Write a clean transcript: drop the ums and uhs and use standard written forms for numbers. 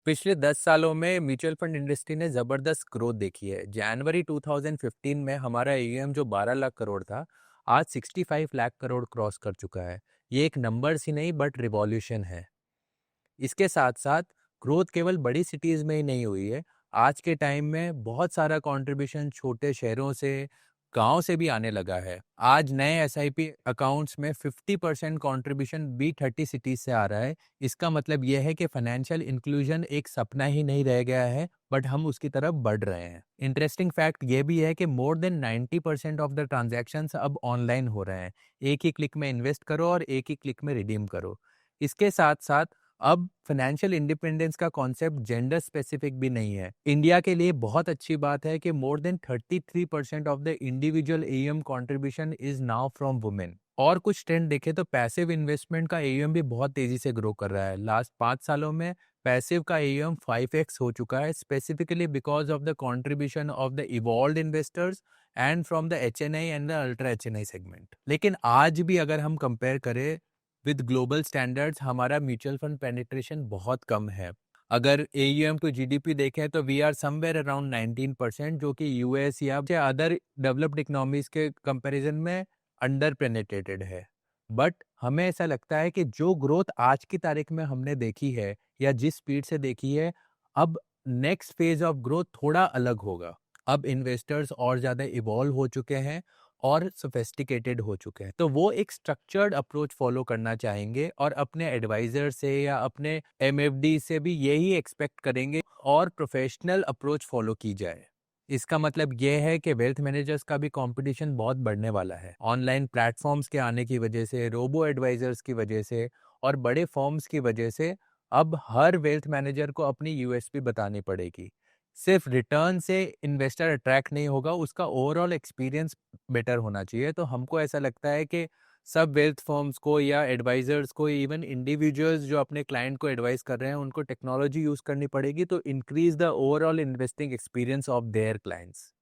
पिछले 10 सालों में म्यूचुअल फंड इंडस्ट्री ने ज़बरदस्त ग्रोथ देखी है। जनवरी 2015 में हमारा एयूएम जो 12 लाख करोड़ था, आज 65 लाख करोड़ क्रॉस कर चुका है। ये एक नंबर्स ही नहीं बट रिवॉल्यूशन है। इसके साथ-साथ ग्रोथ केवल बड़ी सिटीज़ में ही नहीं हुई है। आज के टाइम में बहुत सारा कंट्रीब्यूशन छोटे शहरों से, गाँव से भी आने लगा है। आज नए एसआईपी अकाउंट्स में 50% कंट्रीब्यूशन B30 सिटीज़ से आ रहा है। इसका मतलब ये है कि फाइनेंशियल इंक्लूजन एक सपना ही नहीं रह गया है, बट हम उसकी तरफ बढ़ रहे हैं। इंटरेस्टिंग फैक्ट ये भी है कि more than 90% of the transactions अब ऑनलाइन हो रहे हैं। एक ही क्लिक में इन्वेस्ट करो और एक ही क्लिक में रिडीम करो। इसके साथ-साथ अब फाइनेंशियल इंडिपेंडेंस का कॉन्सेप्ट जेंडर स्पेसिफिक भी नहीं है। इंडिया के लिए बहुत अच्छी बात है कि more than 33% of the individual AUM contribution is now from women. और कुछ ट्रेंड देखें तो पैसिव इन्वेस्टमेंट का एयूएम भी बहुत तेजी से ग्रो कर रहा है। लास्ट 5 सालों में पैसिव का एयूएम 5x हो चुका है, specifically because of the contribution of the evolved investors and from the HNI and the ultra HNI segment. लेकिन आज भी अगर हम कंपेयर करें विद ग्लोबल स्टैंडर्ड्स, हमारा म्यूचुअल फंड पेनिट्रेशन बहुत कम है। अगर एयूएम टू जीडीपी देखें तो वी आर समवेयर अराउंड 19%, जो कि यूएस या अदर डेवलप्ड इकोनॉमीज के कंपैरिजन में अंडर पेनिट्रेटेड है। बट हमें ऐसा लगता है कि जो ग्रोथ आज की तारीख में हमने देखी है या जिस स्पीड से देखी है, अब नेक्स्ट फेज ऑफ ग्रोथ थोड़ा अलग होगा। अब इन्वेस्टर्स और ज़्यादा इवॉल्व हो चुके हैं और सोफिस्टिकेटेड हो चुके हैं, तो वो एक स्ट्रक्चर्ड अप्रोच फॉलो करना चाहेंगे और अपने एडवाइजर से या अपने एमएफडी से भी यही एक्सपेक्ट करेंगे और प्रोफेशनल अप्रोच फॉलो की जाए। इसका मतलब ये है कि वेल्थ मैनेजर्स का भी कंपटीशन बहुत बढ़ने वाला है। ऑनलाइन प्लेटफॉर्म्स के आने की वजह से, रोबो एडवाइजर्स की वजह से और बड़े फर्म्स की वजह से अब हर वेल्थ मैनेजर को अपनी यूएसपी बतानी पड़ेगी। सिर्फ रिटर्न से इन्वेस्टर अट्रैक्ट नहीं होगा, उसका ओवरऑल एक्सपीरियंस बेटर होना चाहिए। तो हमको ऐसा लगता है कि सब वेल्थ फर्म्स को या एडवाइजर्स को, इवन इंडिविजुअल्स जो अपने क्लाइंट को एडवाइस कर रहे हैं, उनको टेक्नोलॉजी यूज करनी पड़ेगी तो increase the overall investing experience of their clients.